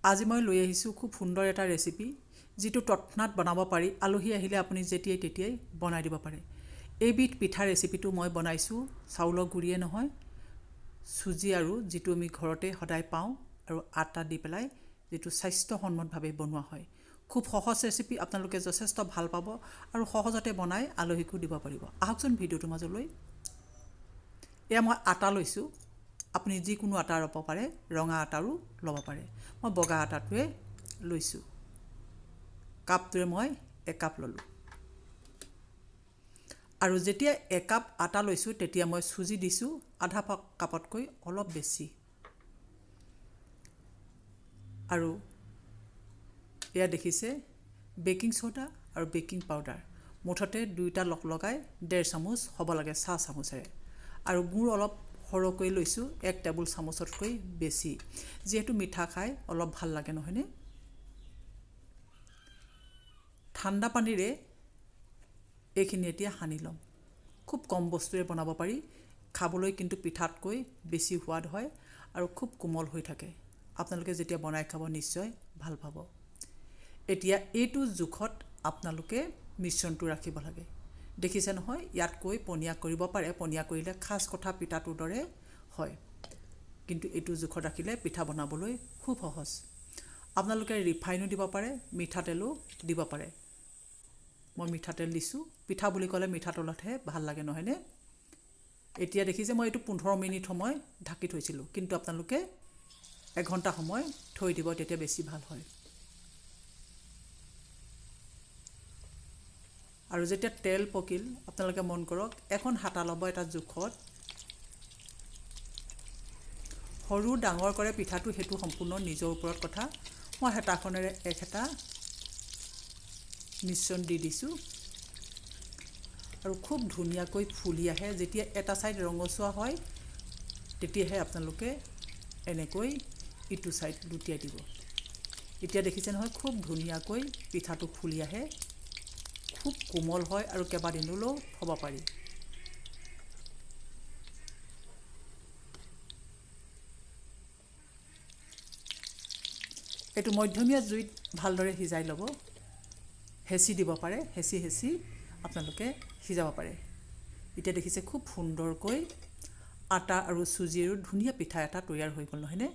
আজি মই লৈ আহিছোঁ খুব সুন্দৰ এটা ৰেচিপি যিটো তৎক্ষণাত বনাব পাৰি আলহী আহিলে আপুনি যেতিয়াই তেতিয়াই বনাই দিব পাৰে এইবিধ পিঠা ৰেচিপিটো মই বনাইছোঁ চাউলৰ গুড়িয়ে নহয় চুজি আৰু যিটো আমি ঘৰতে সদায় পাওঁ আৰু আটা দি পেলাই যিটো স্বাস্থ্যসন্মতভাৱে বনোৱা হয় খুব সহজ ৰেচিপি আপোনালোকে যথেষ্ট ভাল পাব আৰু সহজতে বনাই আলহীকো দিব পাৰিব আহকচোন ভিডিঅ'টো মাজলৈ এয়া মই আটা লৈছোঁ আপুনি যিকোনো আটা ল'ব পাৰে ৰঙা আটাৰো ল'ব পাৰে মই বগা আটাটোৱে লৈছোঁ কাপটোৱে মই একাপ ল'লোঁ আৰু যেতিয়া একাপ আটা লৈছোঁ তেতিয়া মই চুজি দিছোঁ আধা কাপতকৈ অলপ বেছি আৰু এয়া দেখিছে বেকিং সোডা আৰু বেকিং পাউডাৰ মুঠতে দুইটা লগাই 1.5 চামুচ হ'ব লাগে চাহ চামুচেৰে আৰু গুড় অলপ সৰহকৈ লৈছোঁ 1 টেবুল চামুচতকৈ বেছি যিহেতু মিঠা খাই অলপ ভাল লাগে নহয়নে ঠাণ্ডা পানীৰে এইখিনি এতিয়া সানি ল'ম খুব কম বস্তুৰে বনাব পাৰি খাবলৈ কিন্তু পিঠাতকৈ বেছি সোৱাদ হয় আৰু খুব কোমল হৈ থাকে আপোনালোকে যেতিয়া বনাই খাব নিশ্চয় ভাল পাব এতিয়া এইটো জোখত আপোনালোকে মিশ্ৰণটো ৰাখিব লাগে দেখিছে নহয় ইয়াতকৈ পনীয়া কৰিব পাৰে পনীয়া কৰিলে খাস কথা পিঠাটোৰ দৰে হয় কিন্তু এইটো জোখত ৰাখিলে পিঠা বনাবলৈ খুব সহজ আপোনালোকে ৰিফাইনো দিব পাৰে মিঠাতেলো দিব পাৰে মই মিঠাতেল দিছোঁ পিঠা বুলি ক'লে মিঠাতেলতহে ভাল লাগে নহয়নে এতিয়া দেখিছে মই এইটো 15 মিনিট সময় ঢাকি থৈছিলোঁ কিন্তু আপোনালোকে এঘণ্টা সময় থৈ দিব তেতিয়া বেছি ভাল হয় আৰু যেতিয়া তেল পকিল আপোনালোকে মন কৰক এখন হাতা ল'ব এটা জোখত সৰু ডাঙৰ কৰে পিঠাটো হেতু সম্পূৰ্ণ নিজৰ ওপৰত কথা মই হেতাখনেৰে এক হেতা মিশ্ৰণ দি দিছোঁ আৰু খুব ধুনীয়াকৈ ফুলি আহে যেতিয়া এটা সাইড ৰঙচুৱা হয় তেতিয়াহে আপোনালোকে এনেকৈ ইটো সাইড লুটিয়াই দিব এতিয়া দেখিছে নহয় খুব ধুনীয়াকৈ পিঠাটো ফুলি আহে খুব কোমল হয় আৰু কেইবাদিনলৈও থ'ব পাৰি এইটো মধ্যমীয়া জুইত ভালদৰে সিজাই ল'ব হেঁচি দিব পাৰে হেঁচি আপোনালোকে সিজাব পাৰে এতিয়া দেখিছে খুব সুন্দৰকৈ আটা আৰু চুজিৰ ধুনীয়া পিঠা এটা তৈয়াৰ হৈ গ'ল নহয়নে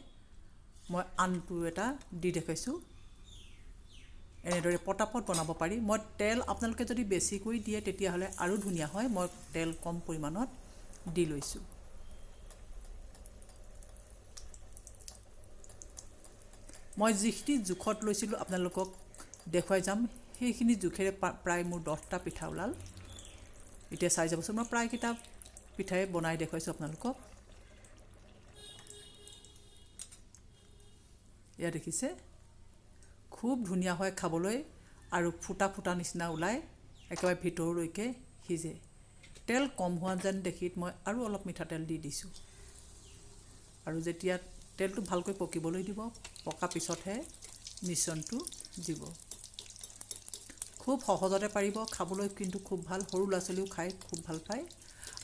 মই আনটো এটা দি দেখাইছোঁ এনেদৰে পটাপট বনাব পাৰি মই তেল আপোনালোকে যদি বেছিকৈ দিয়ে তেতিয়াহ'লে আৰু ধুনীয়া হয় মই তেল কম পৰিমাণত দি লৈছোঁ মই যিখিনি জোখত লৈছিলোঁ আপোনালোকক দেখুৱাই যাম সেইখিনি জোখেৰে প্ৰায় মোৰ 10টা পিঠা ওলাল এতিয়া চাই যাবচোন মই প্ৰায়কেইটা পিঠাই বনাই দেখুৱাইছোঁ আপোনালোকক এয়া দেখিছে খুব ধুনীয়া হয় খাবলৈ আৰু ফুটা ফুটা নিচিনা ওলাই একেবাৰে ভিতৰলৈকে সিজে তেল কম হোৱা যেন দেখিত মই আৰু অলপ মিঠাতেল দি দিছোঁ আৰু যেতিয়া তেলটো ভালকৈ পকিবলৈ দিব পকা পিছতহে মিশ্ৰণটো দিব খুব সহজতে পাৰিব খাবলৈ কিন্তু খুব ভাল সৰু ল'ৰা ছোৱালীও খাই খুব ভাল পায়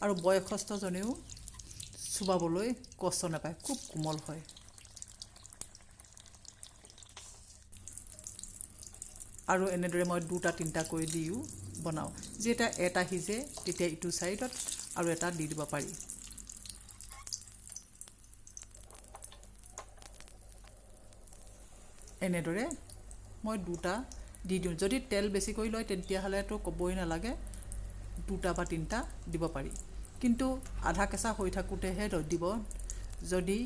আৰু বয়সস্থজনেও চুবাবলৈ কষ্ট নাপায় খুব কোমল হয় আৰু এনেদৰে মই 2টা 3টা কৰি দিও বনাওঁ যেতিয়া এটা সিজে তেতিয়া ইটো সাইডত আৰু এটা দি দিব পাৰি এনেদৰে মই 2টা দি দিওঁ যদি তেল বেছিকৈ লয় তেতিয়াহ'লেতো ক'বই নালাগে 2টা বা 3টা দিব পাৰি কিন্তু আধা কেঁচা হৈ থাকোঁতেহে দিব যদি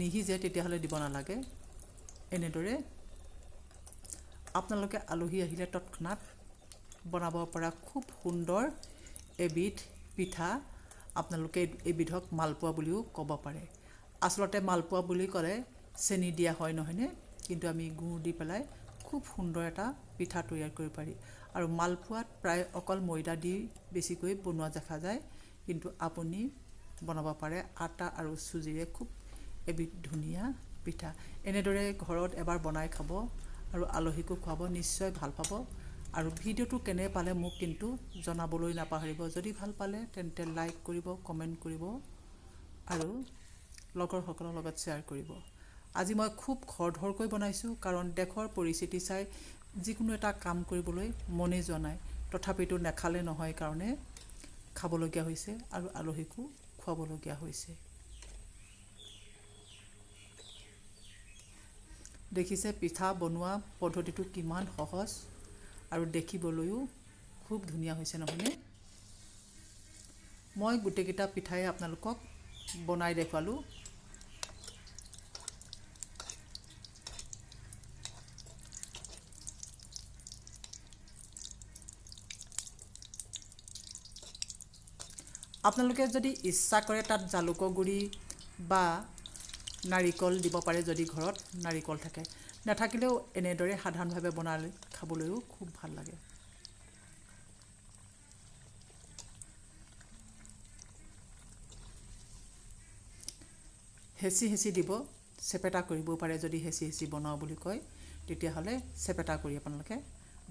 নিহিজে তেতিয়াহ'লে দিব নালাগে এনেদৰে আপোনালোকে আলহী আহিলে তৎক্ষণাত বনাব পৰা খুব সুন্দৰ এবিধ পিঠা আপোনালোকে এবিধক মালপোৱা বুলিও ক'ব পাৰে আচলতে মালপোৱা বুলি ক'লে চেনি দিয়া হয় নহয়নে কিন্তু আমি গুড় দি পেলাই খুব সুন্দৰ এটা পিঠা তৈয়াৰ কৰিব পাৰি আৰু মালপোৱাত প্ৰায় অকল ময়দা দি বেছিকৈ বনোৱা দেখা যায় কিন্তু আপুনি বনাব পাৰে আটা আৰু চুজিৰে খুব এবিধ ধুনীয়া পিঠা এনেদৰে ঘৰত এবাৰ বনাই খাব আৰু আলহীকো খুৱাব নিশ্চয় ভাল পাব আৰু ভিডিঅ'টো কেনে পালে মোক কিন্তু জনাবলৈ নাপাহৰিব যদি ভাল পালে তেন্তে লাইক কৰিব কমেন্ট কৰিব আৰু লগৰসকলৰ লগত শ্বেয়াৰ কৰিব আজি মই খুব খৰধৰকৈ বনাইছোঁ, কাৰণ দেশৰ পৰিস্থিতি চাই যিকোনো এটা কাম কৰিবলৈ মনেই যোৱা নাই। তথাপিতো নেখালে নহয় কাৰণে খাবলগীয়া হৈছে আৰু আলহীকো খুৱাবলগীয়া হৈছে। দেখিছে পিঠা বনোৱা পদ্ধতিটো কিমান সহজ আৰু দেখিবলৈও খুব ধুনীয়া হৈছে নহয়নে? মই গোটেইকেইটা পিঠাই আপোনালোকক বনাই দেখুৱালোঁ। আপোনালোকে যদি ইচ্ছা কৰে তাত জালুকৰ গুড়ি বা নাৰিকল দিব পাৰে, যদি ঘৰত নাৰিকল থাকে। নাথাকিলেও এনেদৰে সাধাৰণভাৱে বনালে খাবলৈও খুব ভাল লাগে। হেঁচি হেঁচি দিব, চেপেটা কৰিবও পাৰে। যদি হেঁচি হেঁচি বনাওঁ বুলি কয় তেতিয়াহ'লে চেপেটা কৰি আপোনালোকে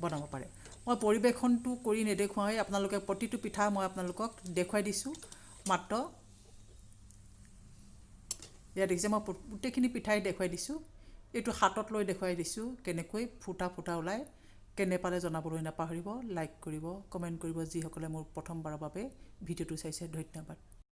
বনাব পাৰে। মই পৰিৱেশনটো কৰি নেদেখুৱাই, আপোনালোকে প্ৰতিটো পিঠা মই আপোনালোকক দেখুৱাই দিছোঁ। মাত্ৰ ইয়াত দেখিছে মই গোটেইখিনি পিঠাই দেখুৱাই দিছোঁ। এইটো হাতত লৈ দেখুৱাই দিছোঁ কেনেকৈ ফুটা ফুটা ওলায়। কেনে পালে জনাবলৈ নাপাহৰিব, লাইক কৰিব, কমেণ্ট কৰিব। যিসকলে মোৰ প্ৰথমবাৰৰ বাবে ভিডিঅ'টো চাইছে, ধন্যবাদ।